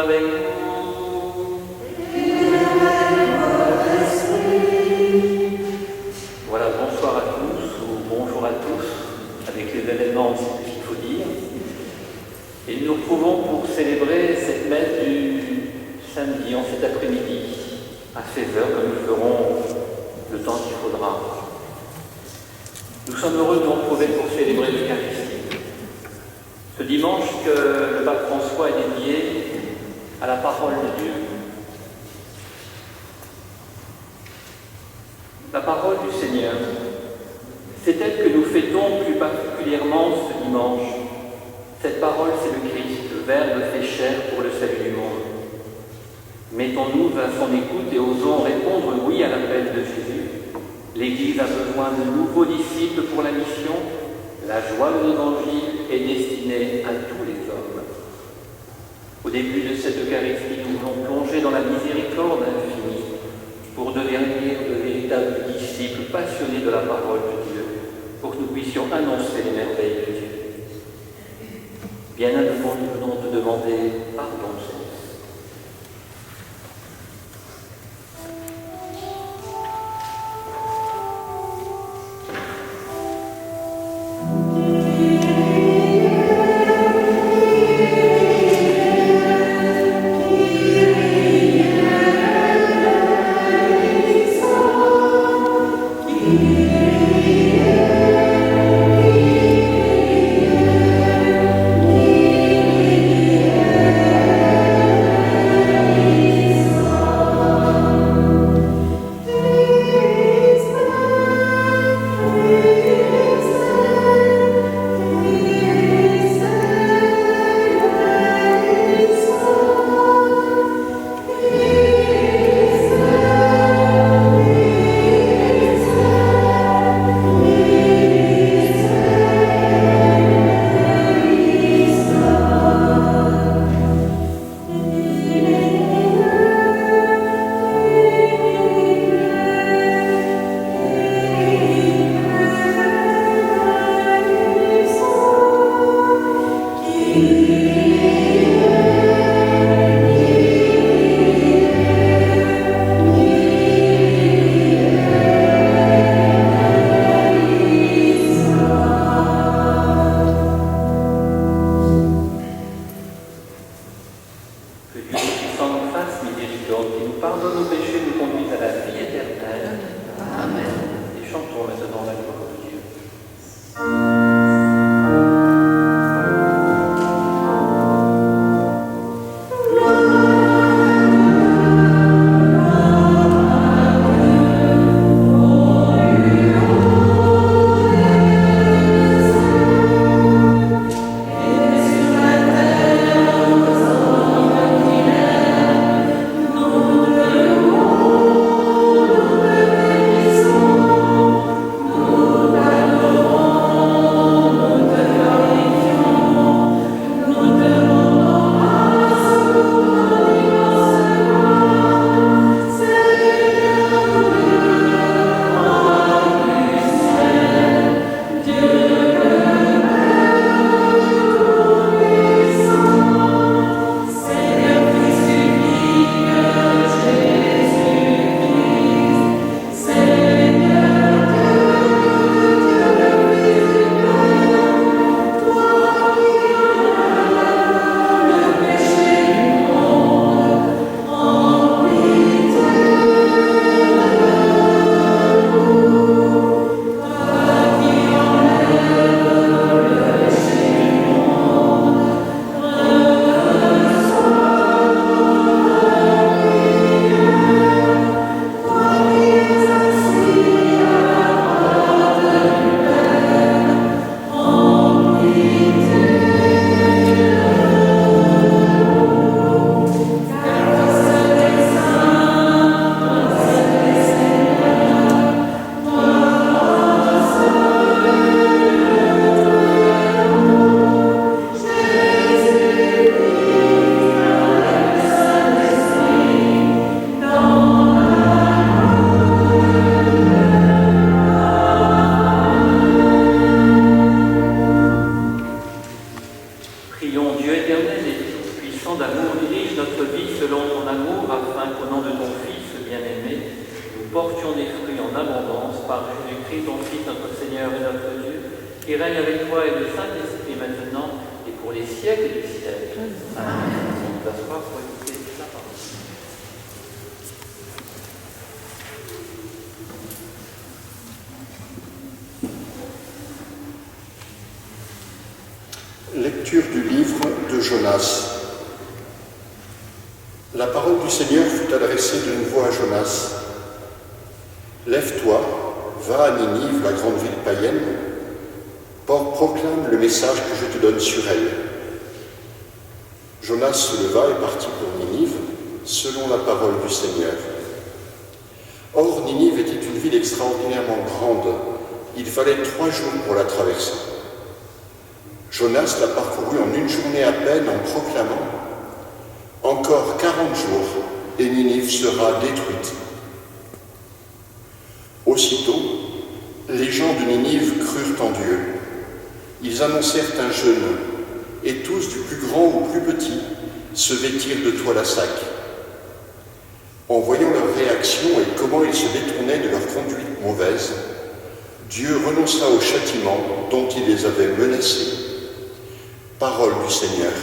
avec vous. Voilà, bonsoir à tous, ou bonjour à tous, avec les événements, c'est ce qu'il faut dire. Et nous nous retrouvons pour célébrer cette messe du samedi, en cet après-midi, à 16h, comme nous ferons le temps qu'il faudra. Nous sommes heureux de nous retrouver pour célébrer l'Eucharistie. Ce dimanche que le pape François est dédié à la parole de Dieu. La parole du Seigneur, c'est elle que nous fêtons plus particulièrement ce dimanche. Cette parole, c'est le Christ, le Verbe fait chair pour le salut du monde. Mettons-nous à son écoute et osons répondre oui à l'appel de Jésus. L'Église a besoin de nouveaux disciples pour la mission. La joie de l'Évangile est destinée à tous les hommes. Au début de cette Eucharistie, nous voulons plonger dans la miséricorde infinie pour devenir de véritables disciples passionnés de la parole de Dieu, pour que nous puissions annoncer les merveilles de Dieu. Bien avant, nous venons te demander pardon, Seigneur. Oh selon ton amour, afin qu'au nom de ton Fils bien-aimé, nous portions des fruits en abondance par Jésus-Christ, ton Fils, notre Seigneur et notre Dieu, qui règne avec toi et le Saint-Esprit maintenant et pour les siècles des siècles. Amen. On va s'asseoir pour écouter la parole. Lecture du livre de Jonas. La parole du Seigneur fut adressée de nouveau à Jonas. Lève-toi, va à Ninive, la grande ville païenne, proclame le message que je te donne sur elle. Jonas se leva et partit pour Ninive, selon la parole du Seigneur. Or, Ninive était une ville extraordinairement grande. Il fallait 3 jours pour la traverser. Jonas l'a parcouru en 1 journée à peine en proclamant « Encore 40 jours, et Ninive sera détruite. » Aussitôt, les gens de Ninive crurent en Dieu. Ils annoncèrent un jeûne, et tous, du plus grand au plus petit, se vêtirent de toile à sac. En voyant leur réaction et comment ils se détournaient de leur conduite mauvaise, Dieu renonça au châtiment dont il les avait menacés. Parole du Seigneur.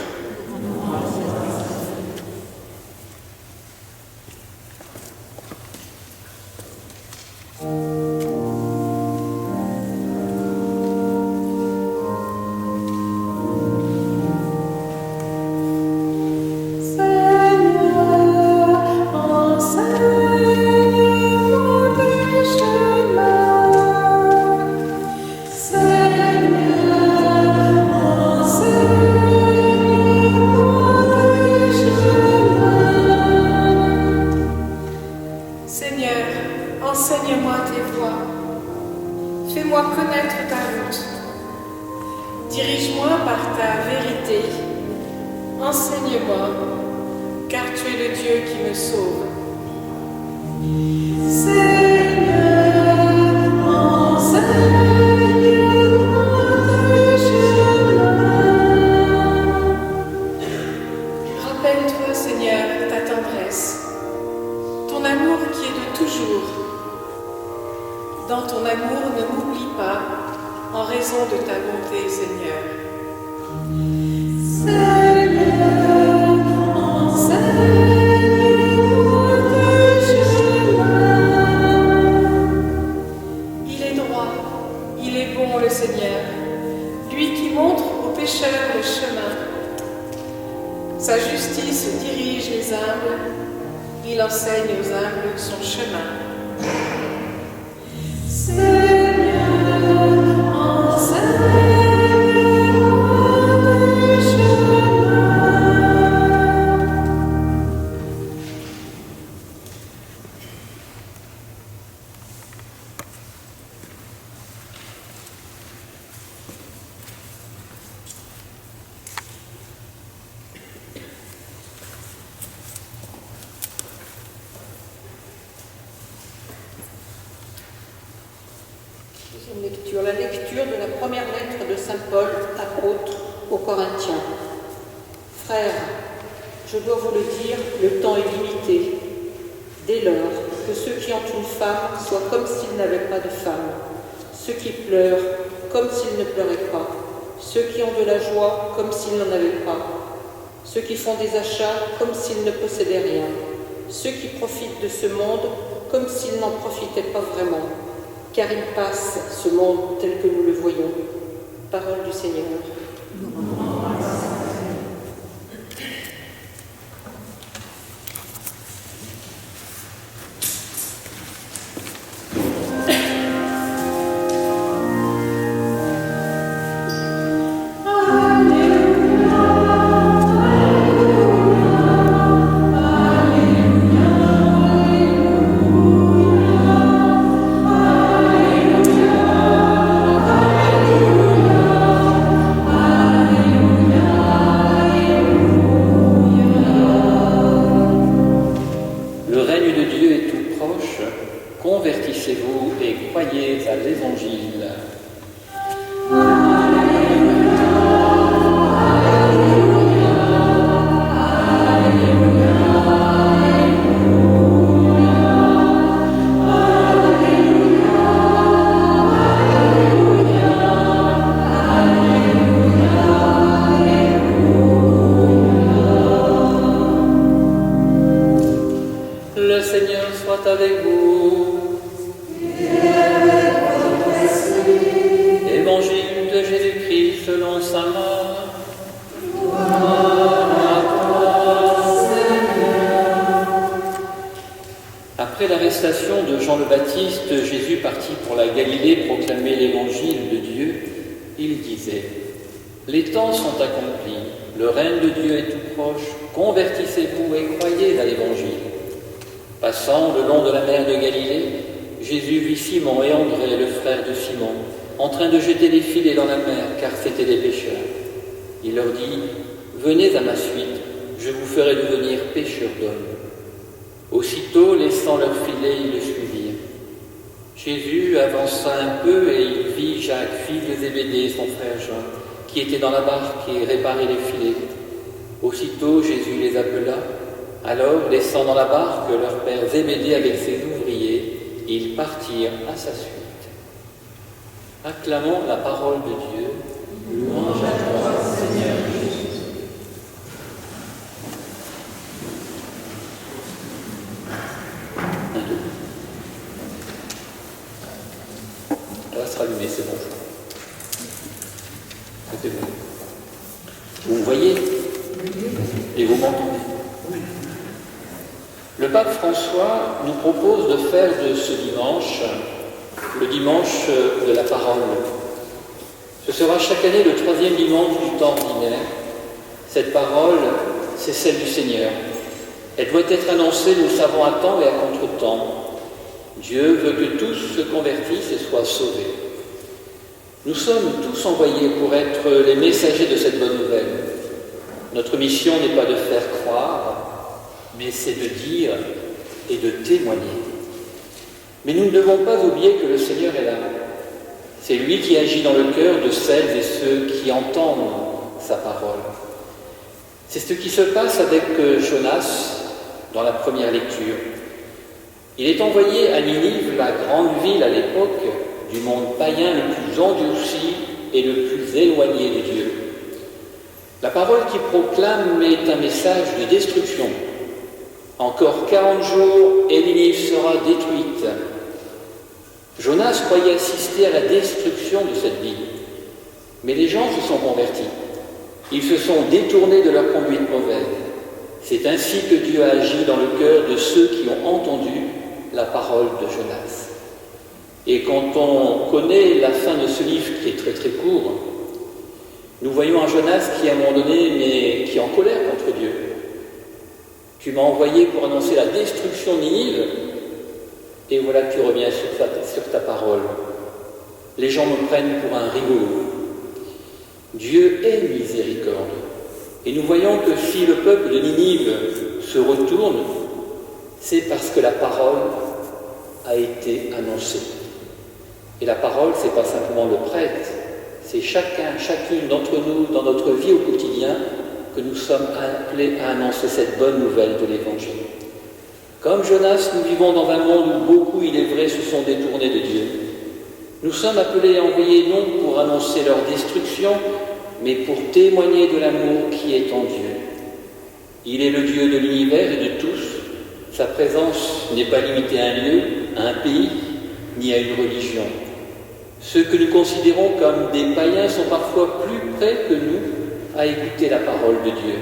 La lecture de la première lettre de saint Paul, apôtre aux Corinthiens. Frères, je dois vous le dire, le temps est limité. Dès lors, que ceux qui ont une femme soient comme s'ils n'avaient pas de femme, ceux qui pleurent comme s'ils ne pleuraient pas, ceux qui ont de la joie comme s'ils n'en avaient pas, ceux qui font des achats comme s'ils ne possédaient rien, ceux qui profitent de ce monde comme s'ils n'en profitaient pas vraiment. Car il passe, ce monde tel que nous le voyons. Parole du Seigneur. Convertissez-vous et croyez à l'Évangile. Alléluia, Alléluia, Alléluia. soit avec vous. Évangile de Jésus-Christ selon saint Marc. Après l'arrestation de Jean le Baptiste, Jésus partit pour la Galilée proclamer l'évangile de Dieu. Il disait : les temps sont accomplis, le règne de Dieu est tout proche, convertissez-vous et croyez à l'évangile. Passant le long de la mer de Galilée, Jésus vit Simon et André, le frère de Simon, en train de jeter des filets dans la mer, car c'étaient des pêcheurs. Il leur dit : venez à ma suite, je vous ferai devenir pêcheurs d'hommes. Aussitôt, laissant leurs filets, ils le suivirent. Jésus avança un peu et il vit Jacques, fils de Zébédée, son frère Jean, qui était dans la barque et réparait les filets. Aussitôt, Jésus les appela. Alors, laissant dans la barque leur père Zébédée avec ses ouvriers, ils partirent à sa suite. Acclamons la parole de Dieu. Louange à toi, Seigneur Jésus. Ça va se rallumer, c'est bon. C'est bon. Vous me voyez et vous m'entendez. Le pape François nous propose de faire de ce dimanche le dimanche de la parole. Ce sera chaque année le 3e dimanche du temps ordinaire. Cette parole, c'est celle du Seigneur. Elle doit être annoncée, nous le savons, à temps et à contre-temps. Dieu veut que tous se convertissent et soient sauvés. Nous sommes tous envoyés pour être les messagers de cette bonne nouvelle. Notre mission n'est pas de faire croire, mais c'est de dire et de témoigner. Mais nous ne devons pas oublier que le Seigneur est là. C'est lui qui agit dans le cœur de celles et ceux qui entendent sa parole. C'est ce qui se passe avec Jonas dans la première lecture. Il est envoyé à Ninive, la grande ville à l'époque du monde païen le plus endurci et le plus éloigné de Dieu. La parole qu'il proclame est un message de destruction. Encore 40 jours et Ninive sera détruite. Jonas croyait assister à la destruction de cette ville. Mais les gens se sont convertis. Ils se sont détournés de leur conduite mauvaise. C'est ainsi que Dieu a agi dans le cœur de ceux qui ont entendu la parole de Jonas. Et quand on connaît la fin de ce livre qui est très très court, nous voyons un Jonas qui à un moment donné, mais qui est en colère contre Dieu. Tu m'as envoyé pour annoncer la destruction de Ninive, et voilà que tu reviens sur ta parole. Les gens me prennent pour un rigolo. Dieu est miséricorde. Et nous voyons que si le peuple de Ninive se retourne, c'est parce que la parole a été annoncée. Et la parole, ce n'est pas simplement le prêtre, c'est chacune d'entre nous, dans notre vie au quotidien, que nous sommes appelés à annoncer cette bonne nouvelle de l'Évangile. Comme Jonas, nous vivons dans un monde où beaucoup, il est vrai, se sont détournés de Dieu. Nous sommes appelés et envoyés non pour annoncer leur destruction, mais pour témoigner de l'amour qui est en Dieu. Il est le Dieu de l'univers et de tous. Sa présence n'est pas limitée à un lieu, à un pays, ni à une religion. Ceux que nous considérons comme des païens sont parfois plus près que nous à écouter la parole de Dieu.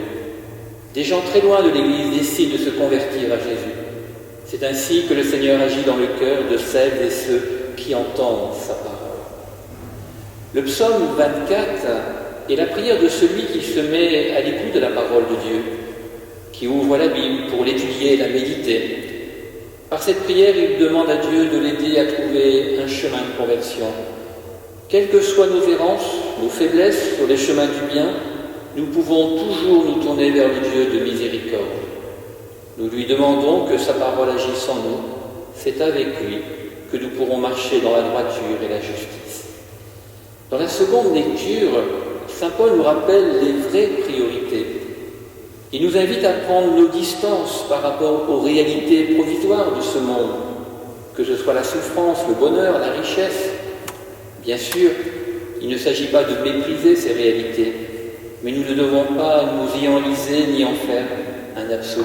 Des gens très loin de l'Église décident de se convertir à Jésus. C'est ainsi que le Seigneur agit dans le cœur de celles et ceux qui entendent sa parole. Le psaume 24 est la prière de celui qui se met à l'écoute de la parole de Dieu, qui ouvre la Bible pour l'étudier et la méditer. Par cette prière, il demande à Dieu de l'aider à trouver un chemin de conversion. Quelles que soient nos errances, nos faiblesses sur les chemins du bien, nous pouvons toujours nous tourner vers le Dieu de miséricorde. Nous lui demandons que sa parole agisse en nous. C'est avec lui que nous pourrons marcher dans la droiture et la justice. Dans la seconde lecture, saint Paul nous rappelle les vraies priorités. Il nous invite à prendre nos distances par rapport aux réalités provisoires de ce monde, que ce soit la souffrance, le bonheur, la richesse. Bien sûr, il ne s'agit pas de mépriser ces réalités, mais nous ne devons pas nous y enliser ni en faire un absolu.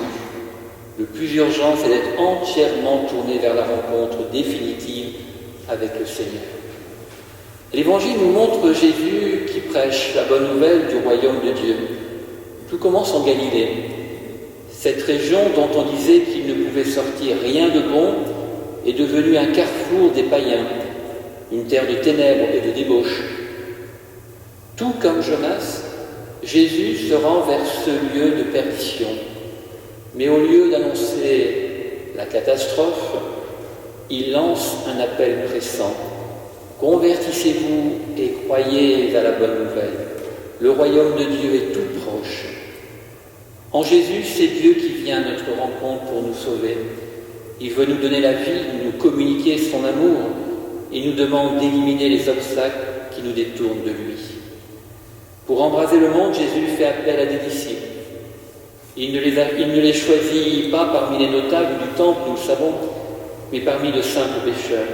Le plus urgent, c'est d'être entièrement tourné vers la rencontre définitive avec le Seigneur. L'Évangile nous montre Jésus qui prêche la bonne nouvelle du royaume de Dieu. Tout commence en Galilée, cette région dont on disait qu'il ne pouvait sortir rien de bon est devenue un carrefour des païens, une terre de ténèbres et de débauche. Tout comme Jonas, Jésus se rend vers ce lieu de perdition. Mais au lieu d'annoncer la catastrophe, il lance un appel pressant. Convertissez-vous et croyez à la bonne nouvelle. Le royaume de Dieu est tout proche. En Jésus, c'est Dieu qui vient à notre rencontre pour nous sauver. Il veut nous donner la vie, nous communiquer son amour. Il nous demande d'éliminer les obstacles qui nous détournent de lui. Pour embraser le monde, Jésus fait appel à des disciples. Il ne les choisit pas parmi les notables du temple, nous le savons, mais parmi de simples pécheurs.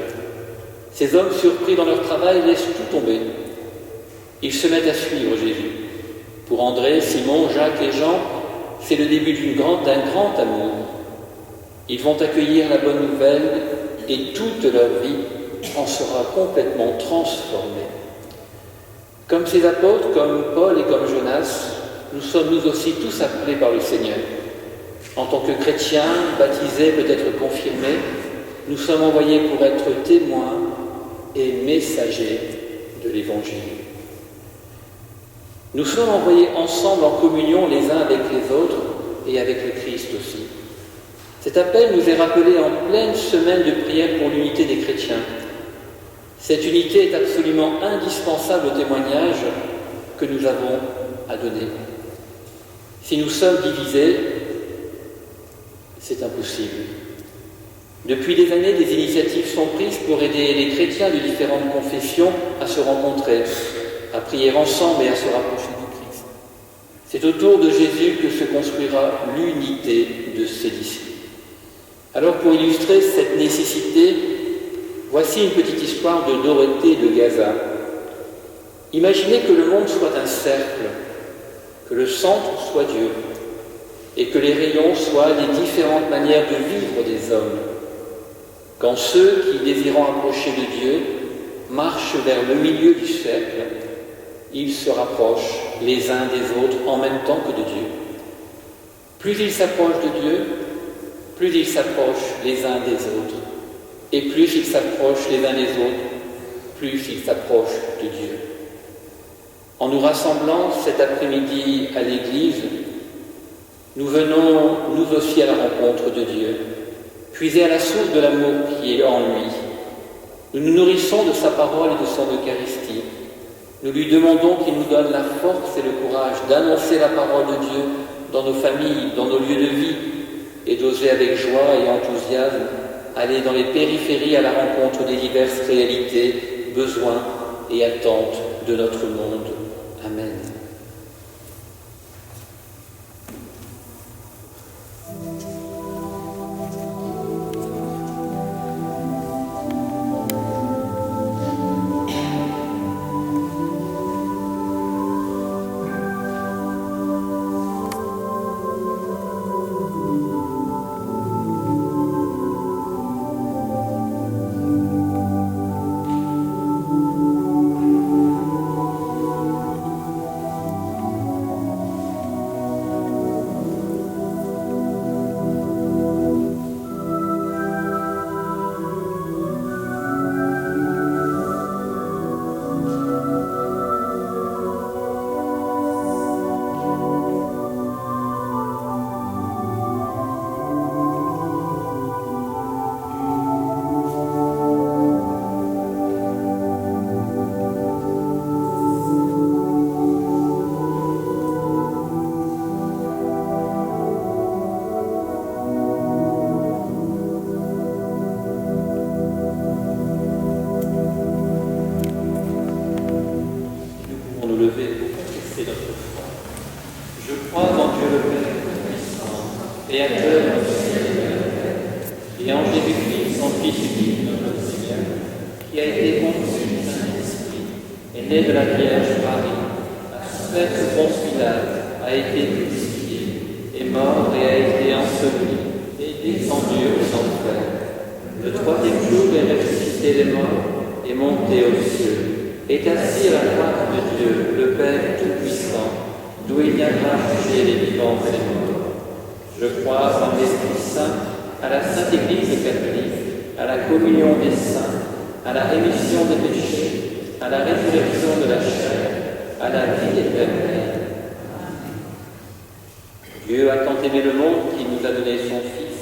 Ces hommes, surpris dans leur travail, laissent tout tomber. Ils se mettent à suivre Jésus. Pour André, Simon, Jacques et Jean, c'est le début d'un grand amour. Ils vont accueillir la bonne nouvelle et toute leur vie en sera complètement transformée. Comme ces apôtres, comme Paul et comme Jonas, nous sommes nous aussi tous appelés par le Seigneur. En tant que chrétiens, baptisés, peut-être confirmés, nous sommes envoyés pour être témoins et messagers de l'Évangile. Nous sommes envoyés ensemble en communion les uns avec les autres et avec le Christ aussi. Cet appel nous est rappelé en pleine semaine de prière pour l'unité des chrétiens. Cette unité est absolument indispensable au témoignage que nous avons à donner. Si nous sommes divisés, c'est impossible. Depuis des années, des initiatives sont prises pour aider les chrétiens de différentes confessions à se rencontrer, à prier ensemble et à se rapprocher du Christ. C'est autour de Jésus que se construira l'unité de ses disciples. Alors, pour illustrer cette nécessité, voici une petite histoire de Dorothée de Gaza. Imaginez que le monde soit un cercle, que le centre soit Dieu, et que les rayons soient les différentes manières de vivre des hommes. Quand ceux qui, désirant approcher de Dieu, marchent vers le milieu du cercle, ils se rapprochent les uns des autres en même temps que de Dieu. Plus ils s'approchent de Dieu, plus ils s'approchent les uns des autres. Et plus ils s'approchent les uns des autres, plus ils s'approchent de Dieu. En nous rassemblant cet après-midi à l'Église, nous venons, nous aussi, à la rencontre de Dieu, puiser à la source de l'amour qui est en lui. Nous nous nourrissons de sa parole et de son Eucharistie. Nous lui demandons qu'il nous donne la force et le courage d'annoncer la parole de Dieu dans nos familles, dans nos lieux de vie, et d'oser avec joie et enthousiasme aller dans les périphéries à la rencontre des diverses réalités, besoins et attentes de notre monde. Amen. Créateur du ciel et en Jésus-Christ, son Fils unique, notre Seigneur, qui a été conçu du Saint-Esprit, est né de la Vierge Marie, a souffert sous Ponce Pilate, a été crucifié, est mort et a été enseveli, enfer. Le troisième jour, il a ressuscité les morts et monté aux cieux, est assis à la droite de Dieu, le Père Tout-Puissant, d'où il viendra juger les vivants et les morts. Je crois en l'Esprit Saint, à la Sainte Église catholique, à la communion des saints, à la rémission des péchés, à la résurrection de la chair, à la vie éternelle. Dieu a tant aimé le monde qu'il nous a donné son Fils.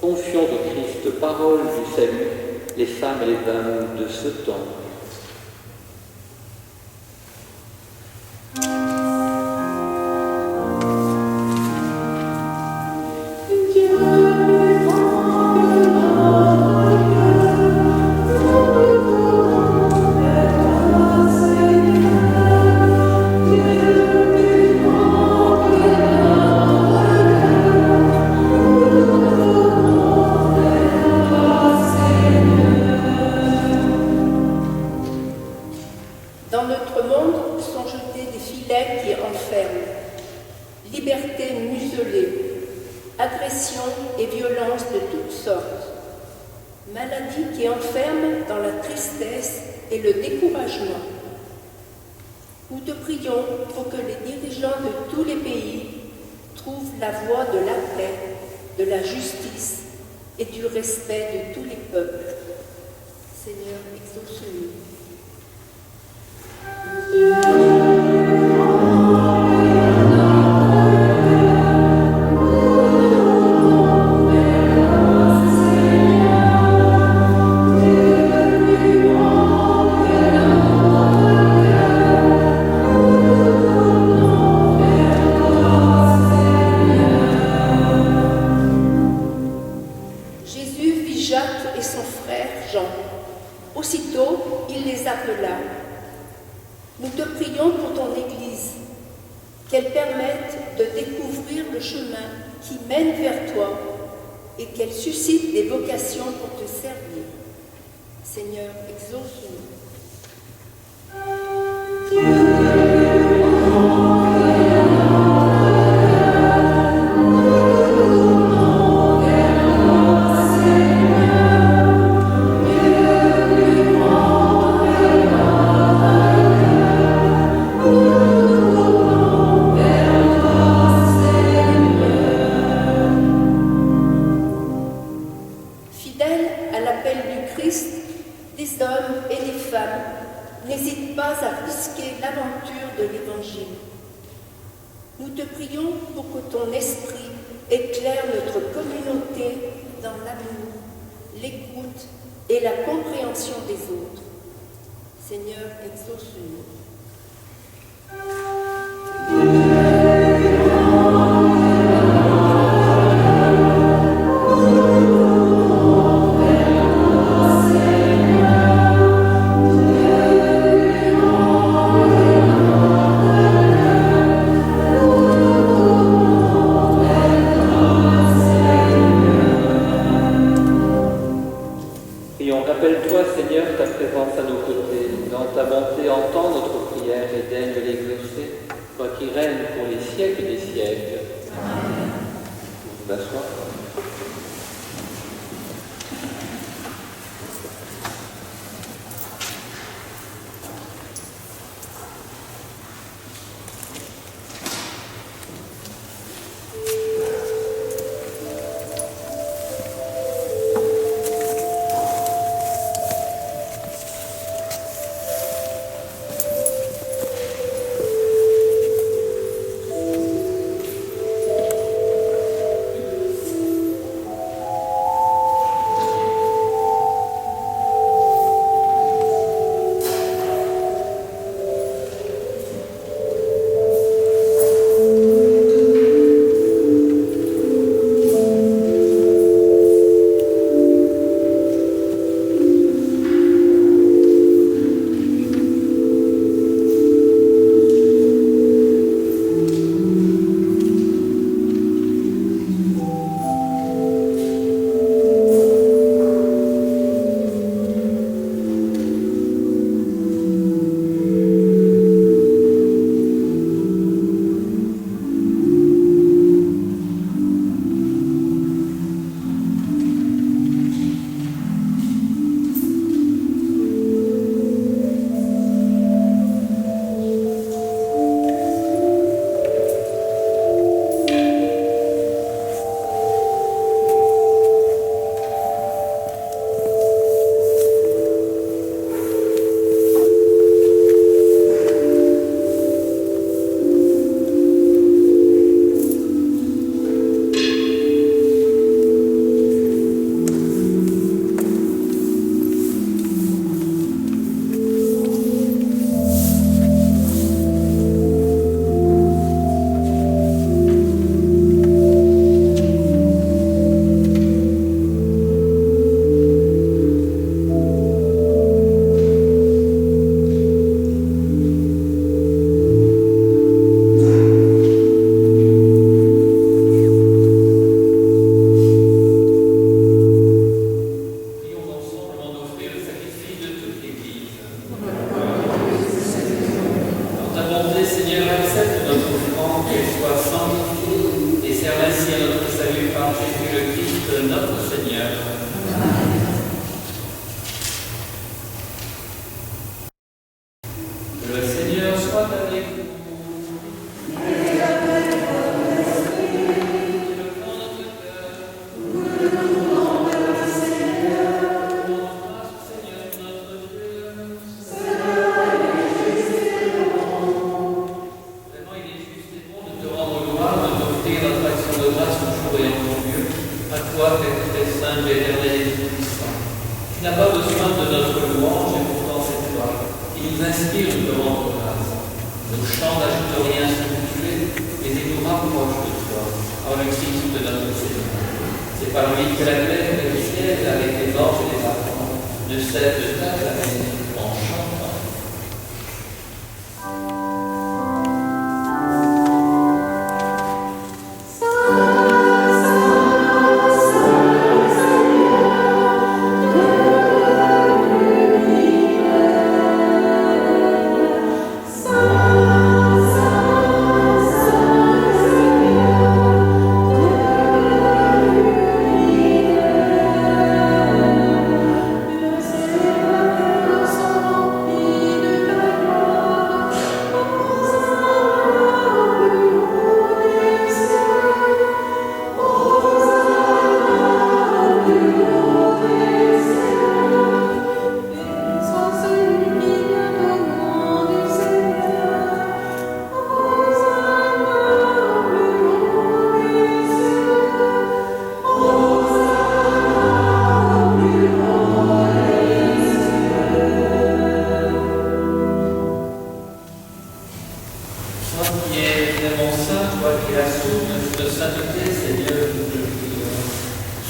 Confions au Christ, parole du salut, les femmes et les hommes de ce temps. Dans notre monde sont jetés des filets qui enferment, liberté muselée, agressions et violences de toutes sortes, maladies qui enferment dans la tristesse et le découragement. Nous te prions pour que les dirigeants de tous les pays trouvent la voie de la paix, de la justice et du respect de tous les peuples. Seigneur, exauce-nous. Jésus vit Jacques et son frère Jean. Aussitôt, il les appela. Nous te prions pour ton Église, qu'elle permette de découvrir le chemin qui mène vers toi et qu'elle suscite des vocations pour te servir. Seigneur, exauce-nous. Fidèles à l'appel du Christ, des hommes et des femmes n'hésitent pas à risquer l'aventure de l'Évangile. Nous te prions pour que ton esprit éclaire notre communauté dans l'amour, l'écoute et la compréhension des autres. Seigneur, exauce-nous. Prions, rappelle-toi, Seigneur, ta présence à nos côtés. Dans ta bonté, entends notre prière et daigne l'exaucer, toi qui règnes pour les siècles des siècles. Amen. Vous asseoir. de notre Seigneur. Le Seigneur soit avec vous. C'est par lui que la terre et le ciel, avec les anges et les enfants, ne cessent de t'acclamer en chantant.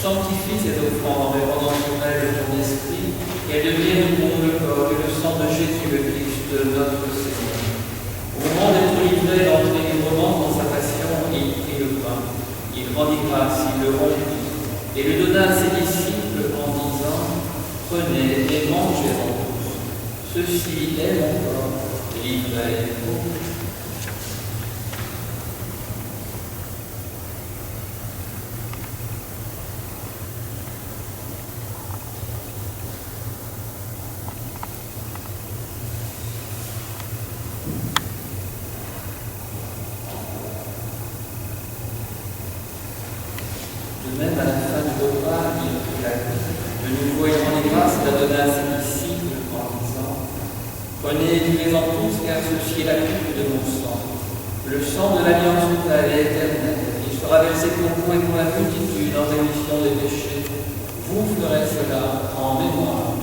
Sanctifie ces offrandes en répandant sur elles ton esprit, qu'elles deviennent pour le corps et le sang de Jésus le Christ, notre Seigneur. Au moment d'être livré d'entrer librement dans sa passion, il prit le pain, il rendit grâce, il le rompit, et le donna à ses disciples en disant, prenez et mangez-en tous. Ceci est mon corps, livré pour vous. De même, à la fin du repas, il prit la coupe. De nouveau, il rendit grâce et la donna à ses disciples en disant, prenez et buvez-en tous, car ceci est la coupe de mon sang. Le sang de l'alliance nouvelle et éternelle. Il sera versé pour vous et pour la multitude en rémission des péchés. Vous ferez cela en mémoire.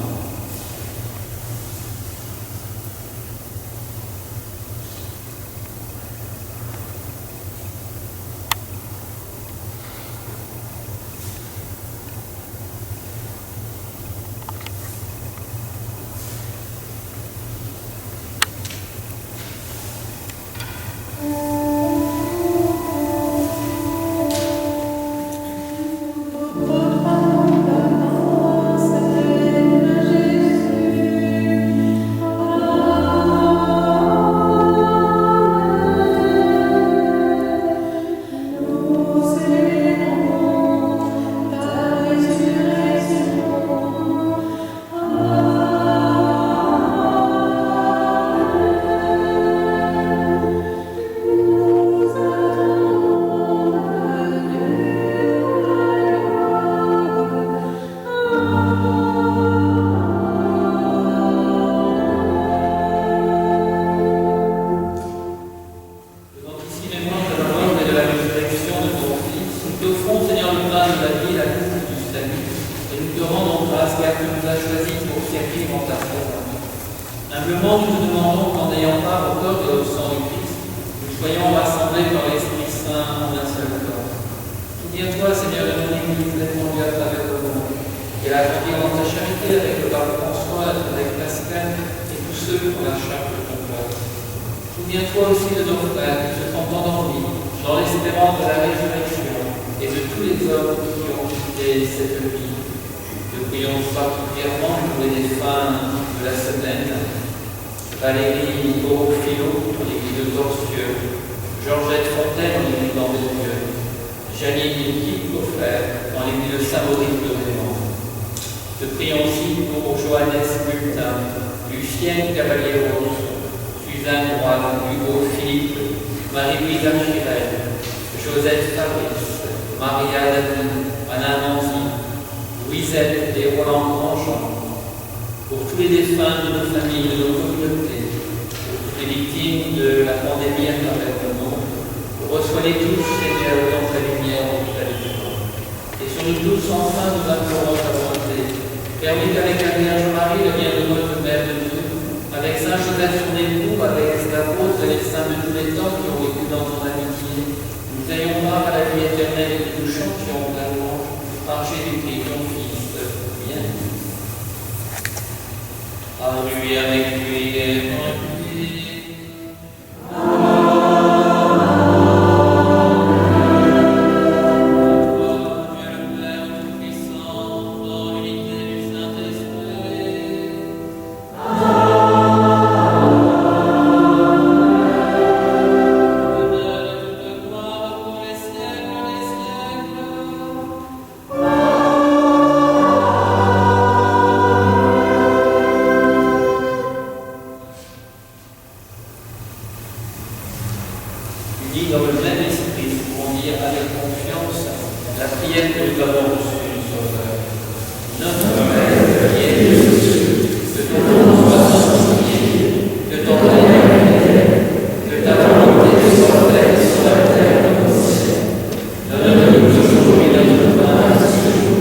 Humblement, nous te demandons qu'en ayant part au corps et au sang du Christ, nous soyons rassemblés par l'Esprit Saint en un seul corps. Souviens-toi, Seigneur, de ton Église répandue à travers le monde, et la grandir dans ta charité avec le pape François, avec Pascal et tous ceux qui ont la charge de ton peuple. Souviens-toi aussi de nos frères qui se sont endormis dans l'espérance de la résurrection et de tous les hommes qui ont quitté cette vie. Te prions particulièrement pour les défunts de la semaine. Valérie Orophilo, l'église de Torsieux, Georgette Fontaine, l'église d'Ambézieux, Janine et Guy Coffert, dans l'église de Saint-Maurice de Raymond. Te prions aussi pour Johannes Bulletin, Lucienne Cavalier-Rose, Suzanne Roy, Hugo Philippe, Marie-Louise Achirel, Joseph Fabrice, Maria David, Anna Nancy, Louisette et Roland Grandjean, pour tous les défunts de nos familles, de nos communautés, pour toutes les victimes de la pandémie à travers le monde, reçois-les tous, Seigneur, dans ta lumière en toute la lumière. Et sur nous tous, enfin, nous implorons ta volonté. Permets qu'avec la Vierge Marie, le bienheureuse Mère de Dieu, avec Saint Joseph son époux, avec Stavros et les saints de tous les temps qui ont vécu dans ton amitié, nous ayons part à la vie éternelle et que nous chantions la louange par Jésus-Christ, ton Fils, bien. Alléluia, avec lui et avec lui. Unis dans le même esprit, nous pouvons dire avec confiance la prière que nous avons reçue du Sauveur. Notre Père qui es aux cieux, que ton nom soit sanctifié, que ton règne vienne, que ta volonté soit faite sur la terre comme au ciel. Donne-nous aujourd'hui notre pain de ce jour.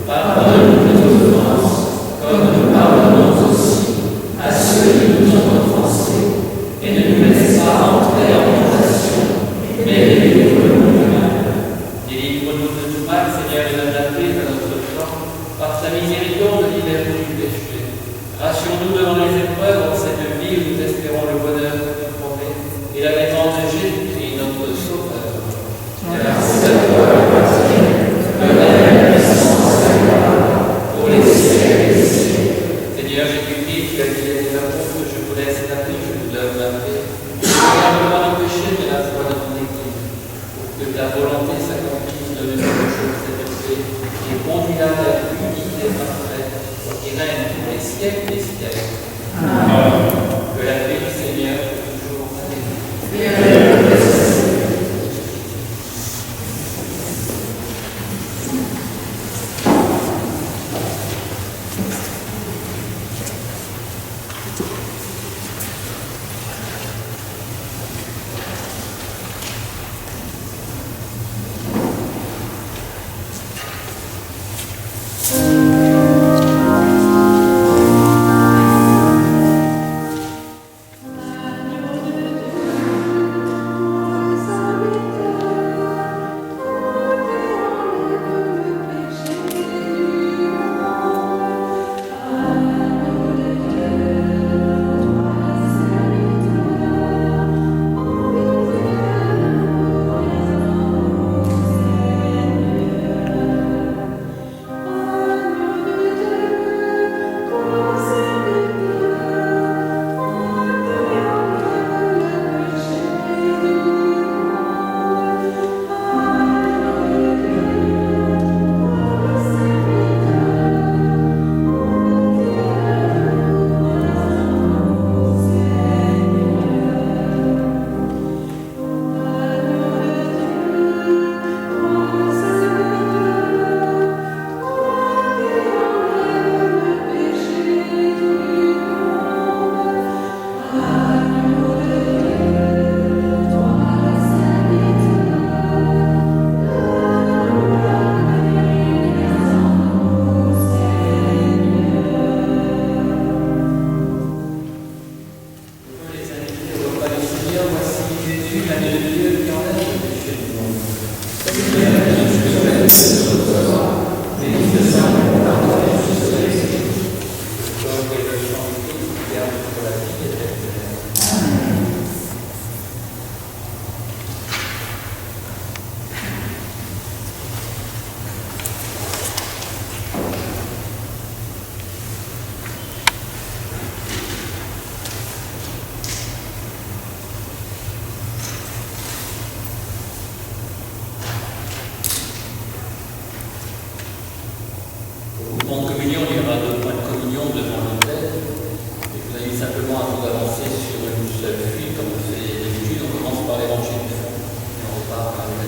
Pardonne-nous nos offenses, comme nous pardonnons aussi à ceux qui nous ont offensés. Et ne nous laisse pas entrer en tentation, mais délivre-nous du mal. Délivre-nous de tout mal, Seigneur, et donne la paix à notre temps. Par sa miséricorde, libère-nous du péché. Rassure-nous devant les épreuves en cette vie où nous espérons le bonheur que tu promets et l'avènement de Jésus-Christ, notre Sauveur. Grâce à toi, l'honneur, la puissance, la gloire, pour les siècles des siècles. Seigneur Jésus-Christ, tu as dit à tes apôtres, je vous laisse la paix, je vous donne la paix. Regarde-moi le péché, mais la foi de ton Église, pour que ta volonté s'accomplisse de nous choses cette paix, et conduis-la vers l'unité parfaite, qui règne pour les siècles des siècles. Amen. Que la paix du Seigneur soit toujours avec nous. Amen. Bon, de communion, il y aura 2 points de communion devant l'autel. Et vous allez simplement à vous avancer sur une seule file, comme on fait d'habitude. On commence par l'évangile et on repart par les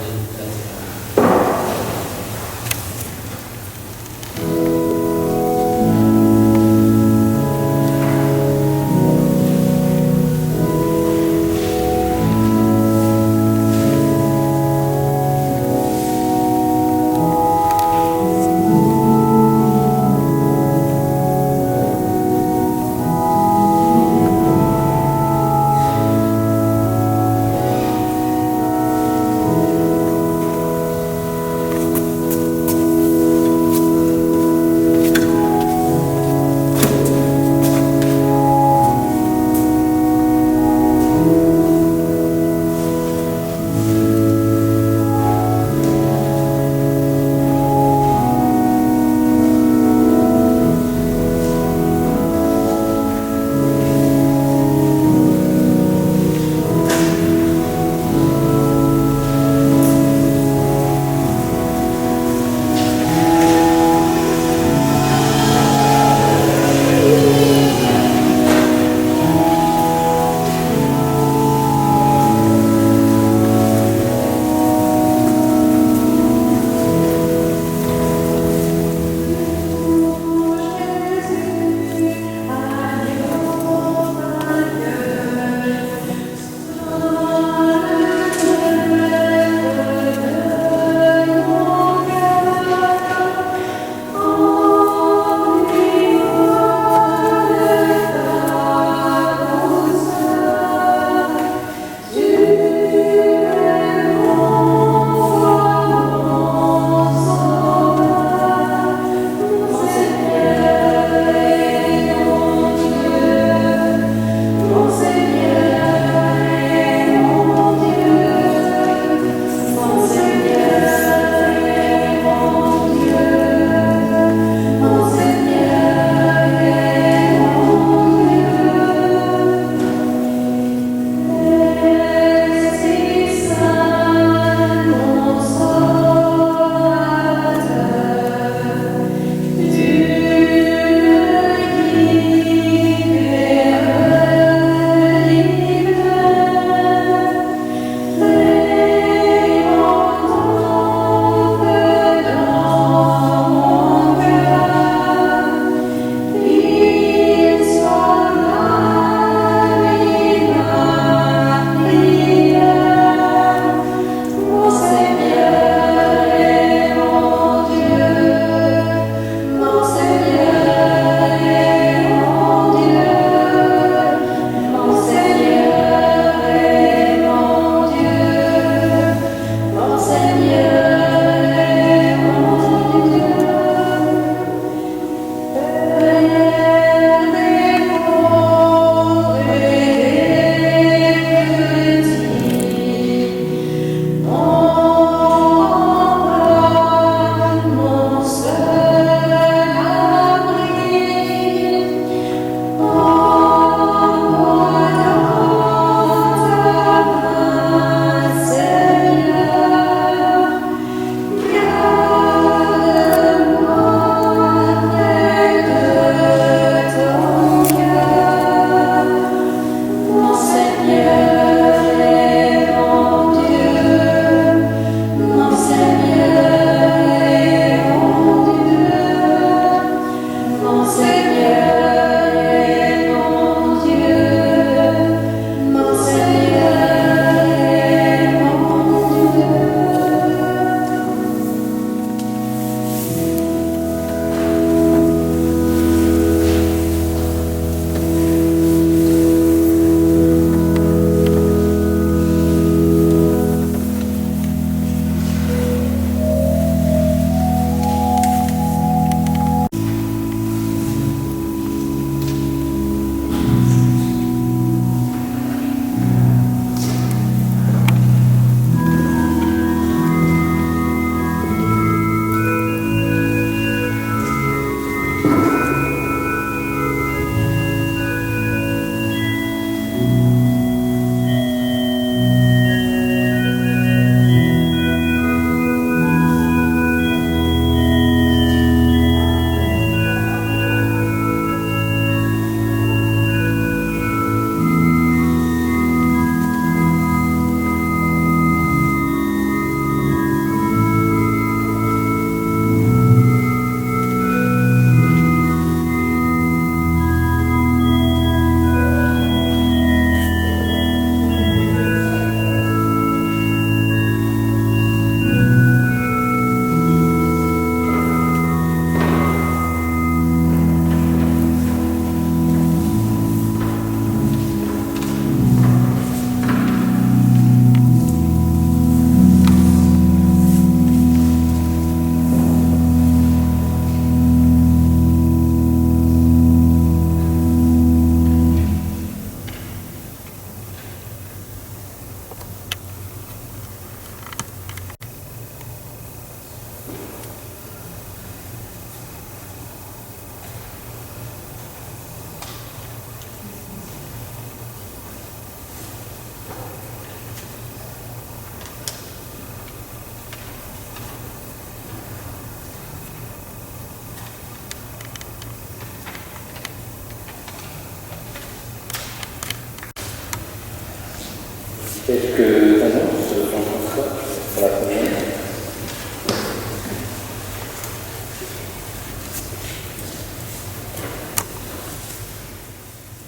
Quelques annonces, Jean-François, pour la première.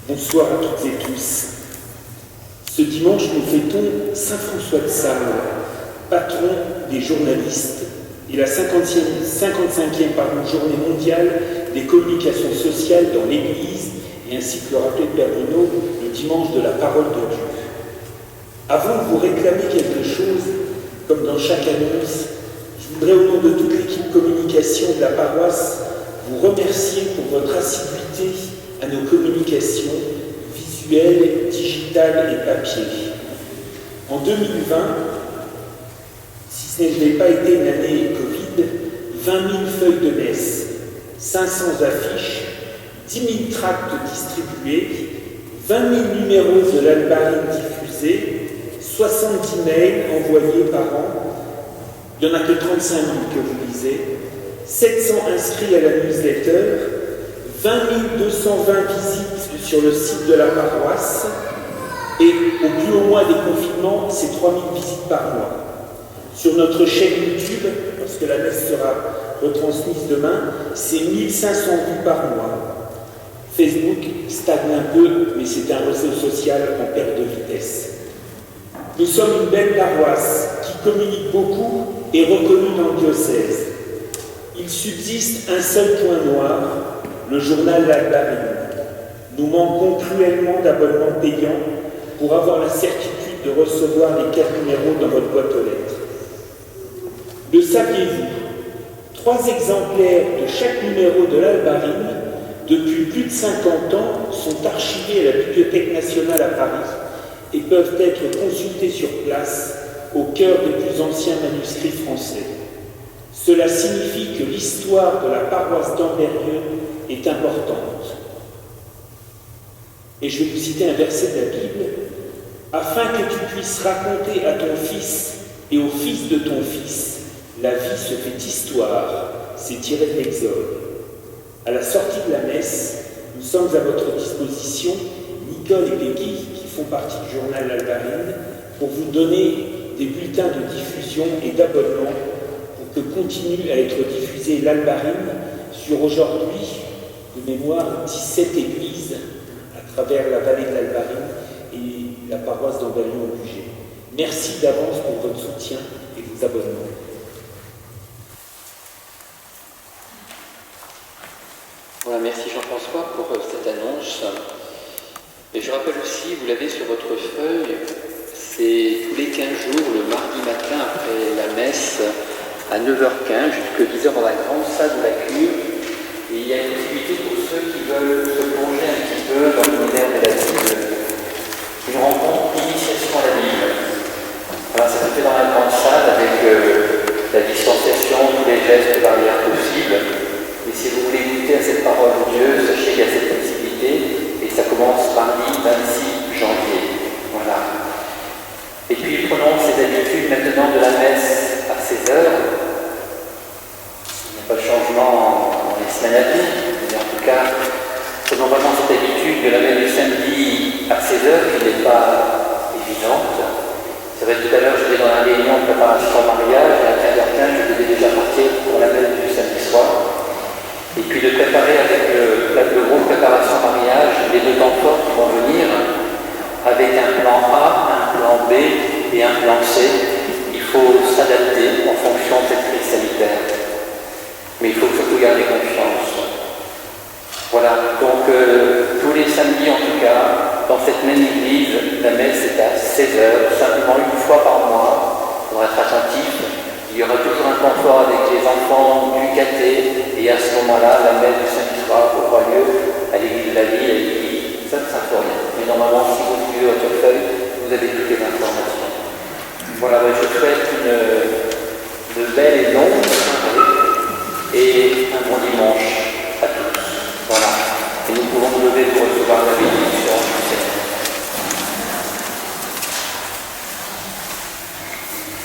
Bonsoir à toutes et tous. Ce dimanche, nous fêtons Saint François de Sales, patron des journalistes, et la 55e journée mondiale des communications sociales dans l'Église, et ainsi que le rappelait Père Bruno, le dimanche de la parole de Dieu. Avant de vous réclamer quelque chose, comme dans chaque annonce, je voudrais au nom de toute l'équipe communication de la paroisse vous remercier pour votre assiduité à nos communications visuelles, digitales et papier. En 2020, si ce n'avait pas été une année Covid, 20 000 feuilles de messe, 500 affiches, 10 000 tracts distribués, 20 000 numéros de l'Albarine diffusés, 70 mails envoyés par an, il n'y en a que 35 000 que vous lisez, 700 inscrits à la newsletter, 20 220 visites sur le site de la paroisse, et au plus haut mois des confinements, c'est 3 000 visites par mois. Sur notre chaîne YouTube, lorsque la messe sera retransmise demain, c'est 1500 vues par mois. Facebook stagne un peu, mais c'est un réseau social en perte de vitesse. Nous sommes une belle paroisse qui communique beaucoup et reconnue dans le diocèse. Il subsiste un seul point noir, le journal L'Albarine. Nous manquons cruellement d'abonnements payants pour avoir la certitude de recevoir les 4 numéros dans votre boîte aux lettres. Le saviez-vous? 3 exemplaires de chaque numéro de l'Albarine, depuis plus de 50 ans, sont archivés à la Bibliothèque nationale à Paris et peuvent être consultés sur place au cœur des plus anciens manuscrits français. Cela signifie que l'histoire de la paroisse d'Ambérieu est importante. Et je vais vous citer un verset de la Bible. « Afin que tu puisses raconter à ton fils et au fils de ton fils, la vie se fait histoire. » C'est tiré de l'Exode. À la sortie de la messe, nous sommes à votre disposition, Nicole et Peggy, qui font partie du journal L'Albarine, pour vous donner des bulletins de diffusion et d'abonnement pour que continue à être diffusé l'Albarine sur aujourd'hui, de mémoire, 17 églises à travers la vallée de l'Albarine et la paroisse d'Ambérieu-au-Bugey. Merci d'avance pour votre soutien et vos abonnements. Voilà, merci Jean-François pour cette annonce. Et je rappelle aussi, vous l'avez sur votre feuille, c'est tous les 15 jours, le mardi matin après la messe, à 9h15 jusqu'à 10h dans la grande salle de la cure. Et il y a une possibilité pour ceux qui veulent se plonger un petit peu dans l'univers de la Bible, une rencontre initiation à la Bible. Voilà, ça se fait dans la grande salle avec la distanciation, tous les gestes barrières possibles. Et si vous voulez goûter à cette parole de Dieu, sachez qu'il y a cette possibilité, et ça commence mardi 26 janvier. Voilà. Et puis prenons ces habitudes maintenant de la messe à 16h. Il n'y a pas de changement dans les semaines à venir, mais en tout cas, prenons vraiment cette habitude de la messe du samedi à 16h, qui n'est pas évidente. C'est vrai, tout à l'heure, j'étais dans la réunion de préparation au mariage, et à 15h15, je devais déjà partir pour la messe du samedi soir. Et puis de préparer avec le groupe préparation mariage les 2 temps forts qui vont venir, avec un plan A, un plan B et un plan C. Il faut s'adapter en fonction de cette crise sanitaire. Mais il faut surtout garder confiance. Voilà, donc tous les samedis en tout cas, dans cette même église, la messe est à 16h, simplement une fois par mois, pour être attentif. Il y aura toujours un temps fort avec les enfants du caté, et à ce moment-là, la messe du samedi soir aura lieu à l'église de la ville, à l'église Saint-Symphorien. Mais normalement, si vous suivez votre feuille, vous avez toutes les informations. Voilà, je vous souhaite une belle et longue soirée et un bon dimanche à tous. Voilà. Et nous pouvons nous lever pour recevoir la bénédiction du Seigneur.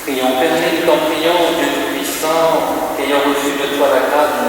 Prions, Père, tout en priant, Dieu Tout-Puissant, ayant reçu de toi la grâce